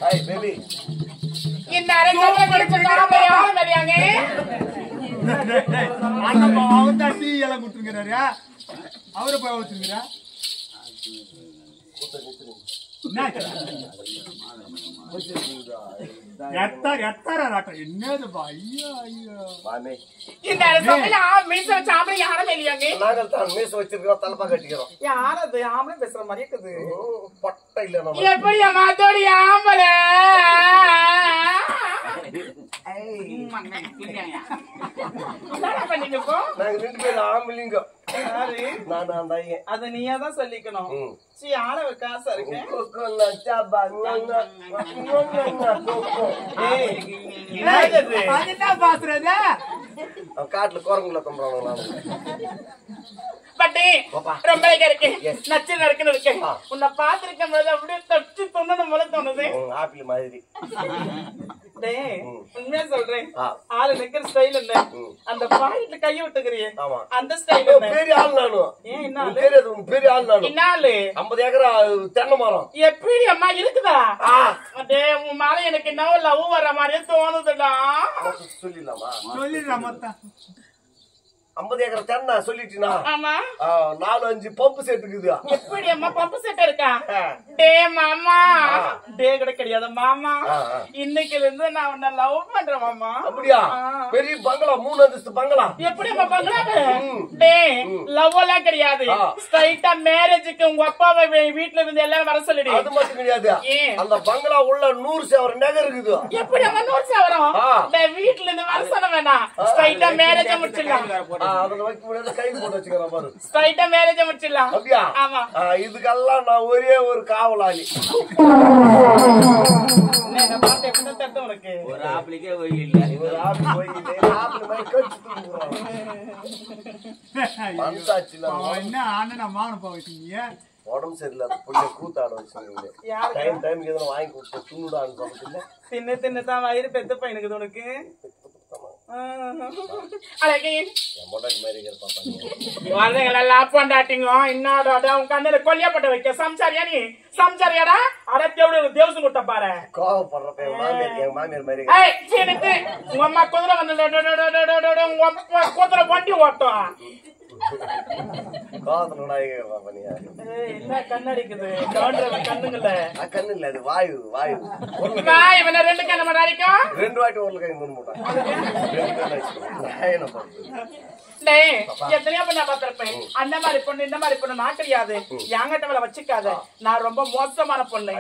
Hey baby. இந்த அரங்கத்துல படிச்சதாம யாரும் தெரியாங்க. அங்க அவங்க டீ எல்லாம் குடுத்துங்கறாரு. அவரே போய் ஊத்துங்கறா. எத்தாரா என்னது ஐயா ஐயா மாமே இந்த அரங்கத்துல மீச சாப்பிட யாரும் தெரியாங்க. நாங்க தான் மீச வச்சிருக்கோம் தலப்பா கட்டிக்கிறோம். யார் அது ஆம்பளை பேசுற மாதிரி இருக்குது. பட்டை இல்ல நம்ம. எப்படி மாத்தோடி ஆம்பளை. நாங்க ரெண்டு பேரும் ஆம்பளைங்க. நான் அந்த ஐயன். அத நீயா தான் சொல்லிக்கணும். சீ ஆள காசா இருக்கு. கொக்கோல சாபா நங்க. ஏய் என்னது? என்ன பாக்குறதே? காட்டுல குரங்குல தம்புறாங்களா பட்டி ரொம்ப இருக்கு நச்சு நடக்குன்னு இருக்கு உன்னை பாத்திருக்கும் போது அப்படியே தச்சு தொண்ணு போல தோணுது ஆப்பிள் மாதிரி உண்மையா சொல்றேன் ஆளு நிக்கிற ஸ்டைல் என்ன அந்த பாயிண்ட்ல கைய விட்டுக்கிறியே அந்த ஸ்டைல் பெரிய ஆள் நானும் ஏன் என்ன தெரியாது பெரிய ஆள் நானும் என்ன ஆளு 50 ஏக்கரா தென்னை மரம் எப்படி அம்மா இருக்குதா உன் மேல எனக்கு என்ன லவ் வர்ற மாதிரியே தோணுதுடா சொல்லிடலாமா சொல்லிடுறா மொத்தம் 50 ஏக்கரா தென்னை சொல்லிட்டீனா ஆமா 4-5 பம்பு செட் இருக்குது எப்படி அம்மா பம்பு செட் இருக்கா டே மாமா டே கூட கிடையாது மாமா இன்னைக்குல இருந்து நான் உன்னை லவ் பண்றேன் மாமா அப்படியா பெரிய பங்களா 3 அந்தஸ்து பங்களா எப்படி அம்மா பங்களா டே லவ் எல்லாம் கிடையாது ஸ்ட்ரைட்டா மேரேஜுக்கு உங்க அப்பாவை வீட்டுல இருந்து எல்லாரும் வர சொல்லிடு அது மட்டும் கிடையாது அந்த பங்களா உள்ள 100 சவரம் நகை இருக்குது எப்படி அம்மா 100 சவரம் வீட்டுல இருந்து வர சொல்ல வேணாம் ஸ்ட்ரைட்டா மேரேஜ் முடிச்சிடலாம் அதுல வைக்க முடியாது கை போட்டு வச்சுக்கிறேன் பாரு ஸ்ட்ரைட்டா மேரேஜ் முடிச்சிடலாம் அப்படியா ஆமா இதுக்கெல்லாம் நான் ஒரே ஒரு காவலாளி என்ன பாத்து எப்படி தட்ட உனக்கு ஒரு ஆப்பிளுக்கே போய் இல்ல ஒரு ஆப்பிள் போய் ஆப்பிள் மாதிரி கடிச்சு தூங்குறான் என்ன ஆனா மாவன போவீங்க உடம்பு சரியில்லை புள்ள கூத்தாட வச்சுருக்கீங்க டைமுக்கு எதுவும் வாங்கி கொடுத்து துண்ணுடான்னு சொல்லிட்டு தின்னு தின்னுதான் வயிறு பெத்த பையனுக்கு உனக்கு கண்ணுல கொல்லியப்பட்ட வைக்க சம்சாரியா நீ சம்சாரியாடா தேவசம் கொடுத்த பாரு கோவப்படுறப்ப என் மாமியார் மாதிரி உங்க அம்மா குதிரை வந்து குதிரை வண்டி ஓட்டும் என்ன கண்ணடிக்குது கண்ணுங்கள்ல கண்ணு இல்ல அது வாயு வாயு ரெண்டு கண்ணு மட்டும் அடிக்கும் 2 வாட்டி ஒரு கை மூணு எத்தனையோ பண்ண பாத்திருப்பேன் அந்த மாதிரி பொண்ணு இந்த மாதிரி பொண்ணு நான் கிடையாது என்கிட்ட வேலை வச்சுக்காத நான் ரொம்ப மோசமான பொண்ணு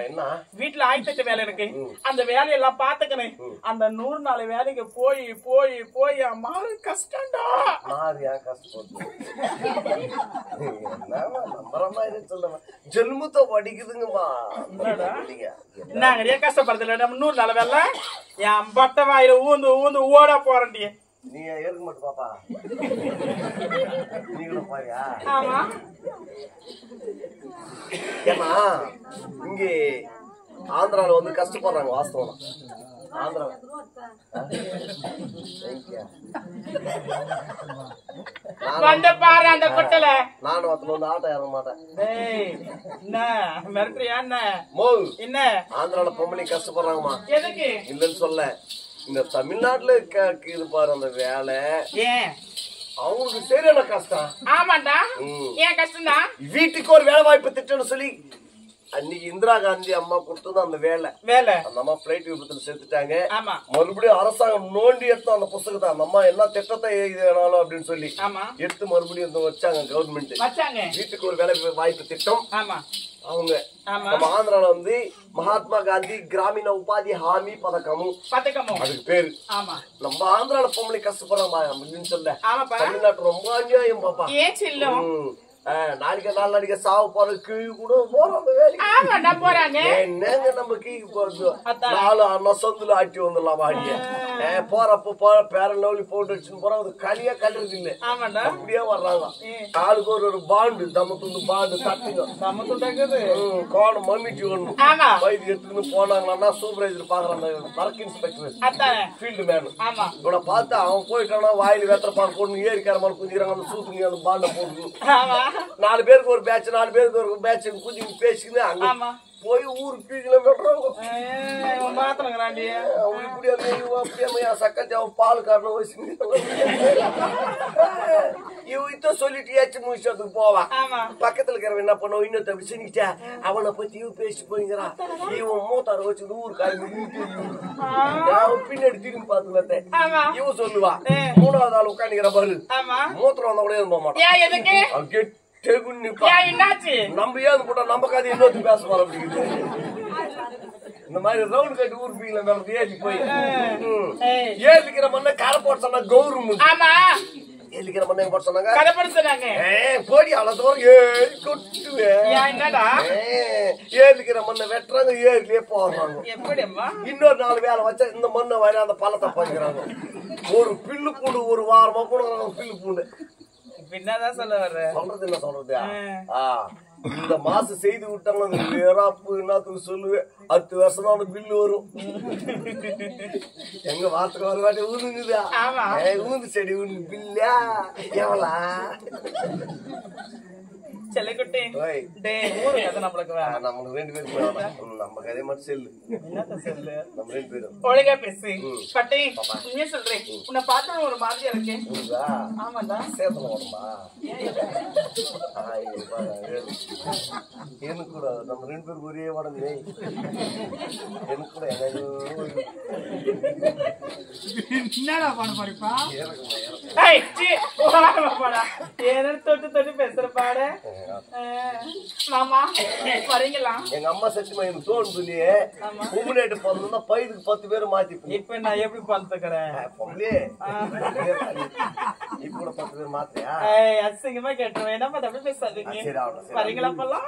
வீட்டுல 1008 வேலை இருக்கு அந்த வேலையெல்லாம் பாத்துக்கணும் அந்த 100 நாள் வேலைக்கு போய் போய் போய் மாறு கஷ்டம்டா ஜென்மத்தை வடிக்குதுங்கம்மா என்ன நிறைய கஷ்டப்படுறதுல நம்ம 100 நாள் வேலை என் பட்ட வாயில ஊந்து ஊந்து ஓட போறேன்டி நீ ஏற்க மாட்டு பாப்பா நீங்களும் பாரியா ஆமா ஏன்னா இங்க ஆந்திரால வந்து கஷ்டப்படுறாங்க வாஸ்தவம் ஆந்திரா வந்து பாரு அந்த குட்டல நானும் வந்து ஆட்டோ ஏற மாட்டேன் என்ன மிரட்டுறியா என்ன என்ன ஆந்திரால பொம்பளை கஷ்டப்படுறாங்கம்மா எதுக்கு இல்லன்னு சொல்ல இந்த தமிழ்நாட்டுல இது பாரு அந்த வேலை ஏன் அவங்களுக்கு சரியான கஷ்டம் ஆமாண்டா ஏன் கஷ்டம்டா வீட்டுக்கு ஒரு வேலை வாய்ப்பு திட்டம்னு சொல்லி அன்னைக்கு இந்திரா காந்தி அம்மா கொடுத்தது அந்த வேலை அந்த அம்மா பிளைட் விபத்துல சேர்த்துட்டாங்க மறுபடியும் அரசாங்கம் நோண்டி எடுத்தோம் அந்த புத்தகத்தை அந்த அம்மா என்ன திட்டத்தை எழுதினாலும் அப்படின்னு சொல்லி எடுத்து மறுபடியும் வச்சாங்க கவர்மெண்ட் வீட்டுக்கு ஒரு வேலை வாய்ப்பு திட்டம் அவங்க நம்ம ஆந்திரால வந்து மகாத்மா காந்தி கிராமீண உபாதி ஹாமி பதக்கமும் அதுக்கு பேரு நம்ம ஆந்திரால பொம்பளை கஷ்டப்படுறோம் அப்படின்னு சொல்ல தமிழ்நாட்டு ரொம்ப அநியாயம் பாப்பா நாளைக்கு நாளைக்கு சாவு போற கீழ் கூட போறோம் அந்த வேலைக்கு என்னங்க நம்ம கீழ் போறது 4 அண்ணா சொந்துல ஆட்டி வந்துடலாம் வாடிய போறப்ப பேர லவ்லி போட்டு வச்சுன்னு போறோம் அது களியா கல்றது இல்ல அப்படியே வர்றாங்க ஆளுக்கு ஒரு பாண்டு தம்மத்துண்டு பாண்டு தட்டுங்க கோணம் மம்மிட்டி ஒண்ணு வயது எடுத்துன்னு போனாங்கன்னா சூப்பர்வைசர் பாக்குறாங்க ஒர்க் இன்ஸ்பெக்டர் ஃபீல்டு மேன் இவனை பார்த்து அவன் போயிட்டானா வாயில வெத்தர பால் போடணும் ஏரிக்கார மாதிரி குஞ்சிக்கிறாங்க அந்த சூத்துங்க அந்த பாண்டை போடணும் 4 பேருக்கு ஒரு பேட்ச் 4 பேருக்கு ஒரு பேட்ச் குஞ்சு பேசிக்கின்னு அங்க போய் ஊருக்கு கீழே வெட்டுறாங்க சக்கத்தி அவன் பால் காரணம் இவ சொல்லிட்டு முடிச்சதுக்கு போவான் பக்கத்துல இருக்கிறவன் என்ன பண்ணுவோம் இன்னொரு அப்படி செஞ்சுட்டா அவனை பத்தி இவ பேசி போய்ங்கிறான் இவன் மூத்தார வச்சு ஊரு காய் பின்னாடி திரும்பி பாத்துக்கிட்டேன் இவன் சொல்லுவான் 3வது ஆள் உட்காந்துக்கிற பாரு மூத்திரம் வந்தா கூட போக மாட்டான் நம்ம ஏது போட்டா நம்ம கதை இன்னொரு பேச போற அப்படிங்குது இந்த மாதிரி ரவுண்ட் கட்டி ஊருப்பீங்களா மேல ஏறி போய் ஏறிக்கிற மண்ண கார போட்டு சொன்னா கௌரவம் ஏலிக்கிற மண்ணை போட சொன்னாங்க கதைப்பட சொன்னாங்க போடி அவ்வளவு தூரம் ஏறி கொட்டுவேன் என்னடா ஏலிக்கிற மண்ணை வெட்டுறாங்க ஏரிலேயே போடுறாங்க எப்படிம்மா இன்னொரு 4 வேலை வச்சா இந்த மண்ணை வர அந்த பழத்தை பாய்க்கிறாங்க ஒரு பில்லு பூண்டு ஒரு வாரமா போடுறாங்க பில்லு பூண்டு என்னதான் சொல்ல வர்ற சொல்றது என்ன சொல்றது இந்த மாசம் செய்து விட்டாங்க வேறாப்பு என்னத்துக்கு சொல்லுவேன் 10 வருஷம் தான் பில்லு வரும் எங்க வாரத்துக்கு ஒரு வாட்டி ஊதுங்குதா ஊந்து செடி ஊந்து பில்லா எவ்வளா செல்லக்குட்டி ஊரு கதை நம்மளுக்கு நமக்கு 2 பேருக்கு நம்ம கதையை மட்டும் செல்லு என்னத்த செல்லு நம்ம 2 பேரும் ஒழுங்கா பேசு பட்டி உண்மையா சொல்றேன் உன்னை பார்த்து ஒரு மாதிரியா இருக்கேன் ஆமாண்டா சேர்த்து ஓடுமா எனக்கு கூட நம்ம 2 பேருக்கு ஒரே உடம்பு எனக்கு கூட என்னடா பண்ண பாருப்பா தொட்டு தொட்டு பேசுற பாட மாமா வரீங்களா எங்க அம்மா சத்தியமா எனக்கு தோணுது இல்லையே உண்மையிட்டு போறதுன்னா பைதுக்கு 10 பேர் மாத்தி இப்ப நான் எப்படி பார்த்துக்கிறேன் இப்ப கூட 10 பேர் மாத்தியா அசிங்கமா கேட்டுருவேன் என்ன அப்படி பேசாதீங்க சரி ஆகணும் வரீங்களா போலாம்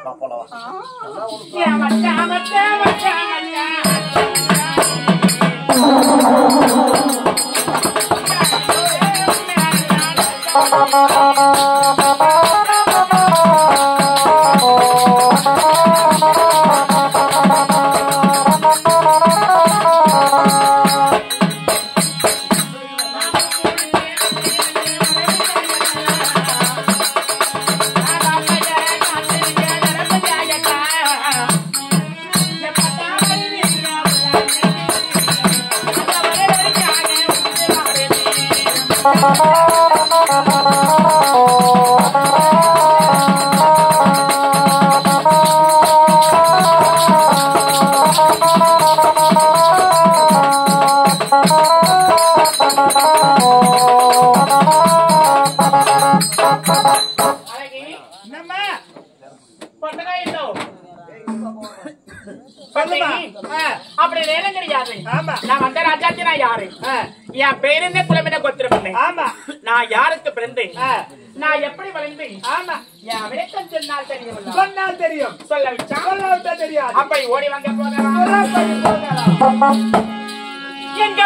அப்படி நேரம் கிடையாது. நான் வந்த ராஜாத்தி நான் யாரு? என் பேருந்தே குலமின கொத்திருப்பேன். ஆமா, நான் யாருக்கு பிறந்தேன், நான் எப்படி வளர்ந்தேன், ஆமா என் விளக்கம் சொன்னால் தெரியும். சொன்னால் தெரியும், சொல்ல வச்சா சொல்ல தெரியாது. அப்படி ஓடி வாங்க போகலாம். எங்க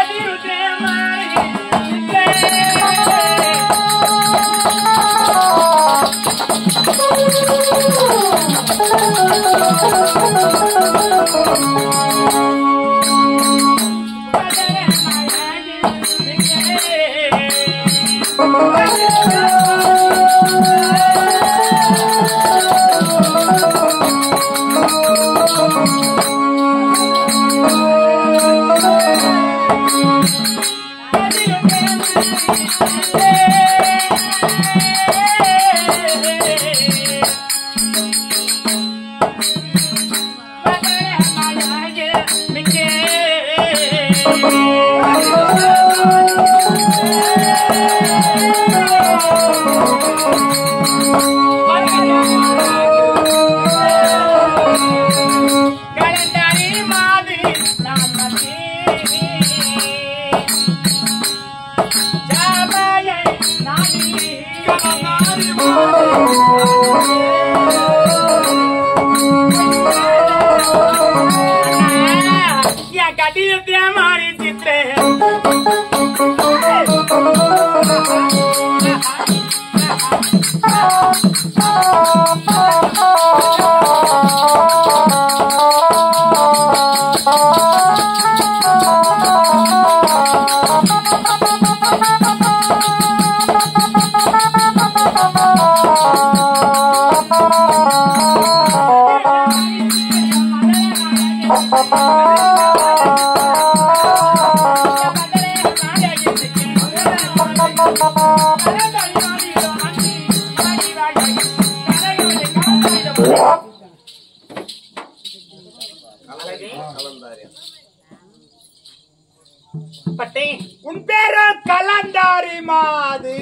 உன் பேரு கலந்தாரி மாது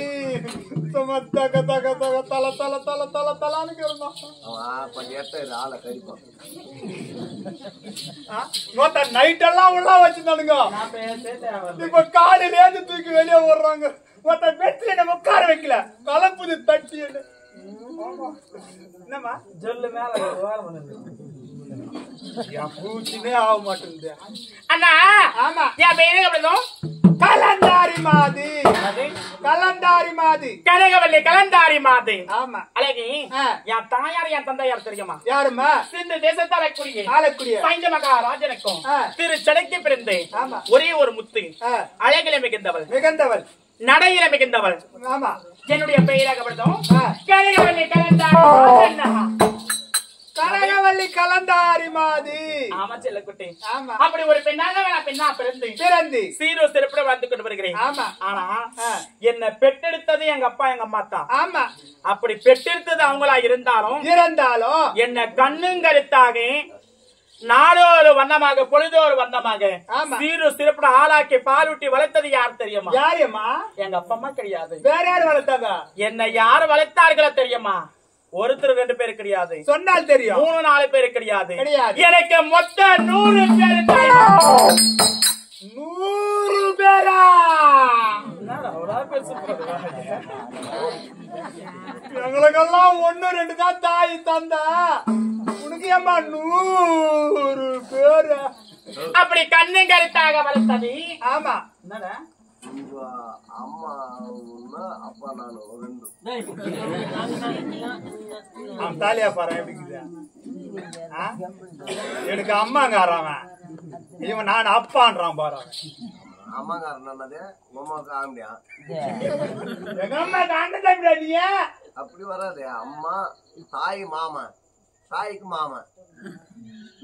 தக தக தக தல தல தல தல தலான்னு கேளுமா ஆளை கடிப்பான் நைட் எல்லாம் உள்ள வச்சிருந்தானுங்க இப்ப காலையில இருந்து தூக்கி வெளியே ஓடுறாங்க ஒருத்த பெட்ல நம்ம உட்கார வைக்கல கலப்புது தட்டி என்னமா சொல்லு மேல பூச்சினே ஆக மாட்டேங்குது அண்ணா ஆமா என் பேரு அப்படிதான் கலந்தாரி மாதி கலந்தாரி மாதி கனகவல்லி கலந்தாரி மாதி ஆமா அழகி என் தாயார் என் தந்தையார் தெரியுமா யாருமா சிந்து தேசத்தால் ஆளக்கூடிய பஞ்ச மகாராஜனுக்கும் திரு சடைக்கு பிறந்து ஒரே ஒரு முத்து அழகில மிகுந்தவள் நடையில மிகுந்தவள் ஆமா என்னுடைய பெயராக அப்படிதான் கனகவல்லி கலந்தாரி கனகவல்லி கலந்தாரி மாதி ஆமா செல்லக்குட்டி ஆமா அப்படி ஒரு பெண்ணா பிறந்து சீரோ சிறப்புட வாழ்ந்து கொண்டு வருகிறேன் ஆமா ஆனா என்ன பெற்றெடுத்தது எங்க அப்பா எங்க அம்மா தான் ஆமா அப்படி பெற்றெடுத்தது அவங்களா இருந்தாலும் என்ன கண்ணுங்கருத்தாக நாடோரு வண்ணமாக பொழுதோரு வண்ணமாக சீரு சிறப்புட ஆளாக்கி பாலூட்டி வளர்த்தது யார் தெரியுமா யாருமா எங்க அப்பா அம்மா கிடையாது வேற யாரு வளர்த்தாங்க என்ன யாரு வளர்த்தார்களோ தெரியுமா ஒருத்தர் 2 பேர் கிடையாது சொன்னால் தெரியும் 3-4 பேர் கிடையாது எனக்கு மொத்தம் 100 பேர் 100 பேரா எங்களுக்கெல்லாம் 1-2 தான் தாய் தந்தா உனக்கு ஏமா 100 பேரு அப்படி கண்ணு கருத்தாக வளர்த்தது ஆமா என்னடா அம்மா அப்பா நான் தாலியா பாரு எனக்கு அம்மாங்காரவன் இவன் நான் அப்பான்றான் பாரு அம்மாங்காரன் அம்மாவுக்கு எங்க அம்மா தாண்டா நீ அப்படி வராது அம்மா தாய் மாமா தாய்க்கு மாமா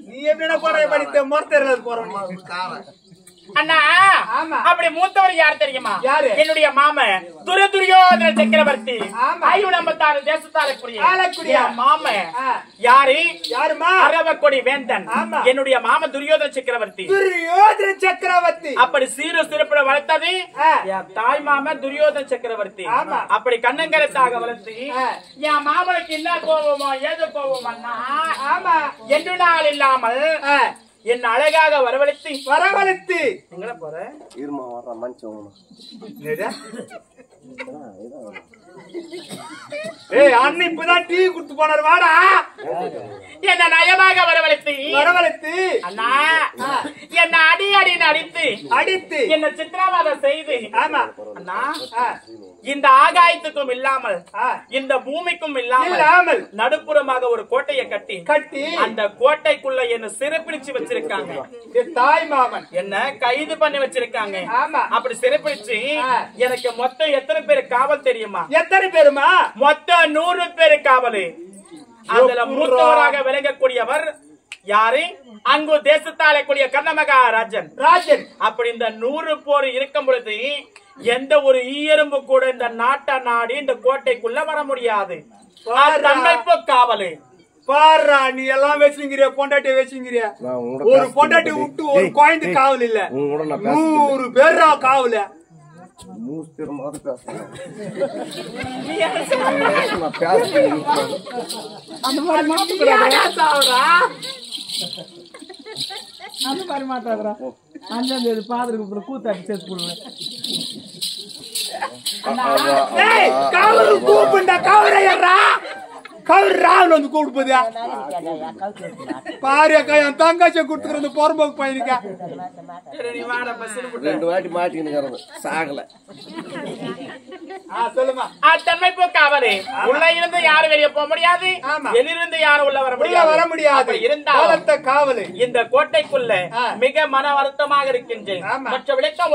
நீ எப்படின்னா போற படித்த மொத்தறது போற காரன் அண்ணா அப்படி மூத்தவர் யார் தெரியுமா என்னுடைய மாமன் துரியோதன சக்கரவர்த்தி 56 தேசத்தாலுக்குரிய மாமன் யாருமா அரவக்கொடி வேந்தன் என்னுடைய மாமன் துரியோதன சக்கரவர்த்தி அப்படி சீர சிறப்புட வளர்த்தது என் தாய் மாமன் துரியோதன சக்கரவர்த்தி அப்படி கண்ணங்கரத்தாக வளர்த்து என் மாமனுக்கு என்ன கோபமோ ஏதோ கோபம் அண்ணா என்று நாள் இல்லாமல் என்ன அழகாக வரவழைத்து எங்கட போற இருமா வர்ற மனுஷன் அண்ணன் இப்பதான் டீ குடுத்து போனார் வாடா என்ன நயமாக வரவழைத்து அண்ணா என்ன அடித்து என்ன சித்திரவாதம் செய்து அண்ணா இந்த ஆகாயத்துக்கும் இல்லாமல் இந்த பூமிக்கும் இல்லாமல் நடுப்புறமாக ஒரு கோட்டையை கட்டி அந்த கோட்டைக்குள்ள என்ன சிறைப்பிடிச்சு வச்சிருக்காங்க தாய் மாமன் என்ன கைது பண்ணி வச்சிருக்காங்க அப்படி சிறைப்பிடிச்சு எனக்கு மொத்தம் எத்தனை பேர் காவல் தெரியுமா எத்தனை பேருமா மொத்தம் 100 பேரு காவல் அதுல மூத்தவராக விளங்கக்கூடியவர் யாரு அங்கு தேசத்தாலே கூடிய கர்ணமகாராஜன் அப்படி இந்த 100 போர் இருக்கும் பொழுது எந்த ஒரு ஈயரும்பு கூட இந்த நாட்டை நாடி இந்த கோட்டைக்குள்ள வர முடியாது காவல் பாரு நீ எல்லாம் வச்சுங்கிறிய பொண்டாட்டி வச்சுங்கிறிய ஒரு பொண்டாட்டி விட்டு ஒரு குழந்தை காவல் இல்ல 100 பேர் காவல அந்த மாதிரி மாட்டாதரா 5ஆம் தேதி பாதிரி கூத்தாட்டி சேர்த்து போடுவேன் காவல் கூப்பிண்டா கவரையறா கவர் ராவன் வந்து கூப்பிடுப்பதியா பாரு அக்கா என் தங்காச்ச கொடுத்துக்கிறது போறம்போக்கு பையனுக்கா 2 வாட்டி மாட்டிக்கிட்டு சாகல சொல்லுமா தன்மை போக்காவலே உள்ள இருந்து யாரும் வெளியே போக முடியாது வெளியிருந்து யாரும் உள்ள வர முடியாது இருந்தாலும் காவல் இந்த கோட்டைக்குள்ள மிக மன வருத்தமாக இருக்கின்றேன் மற்ற விளக்கம்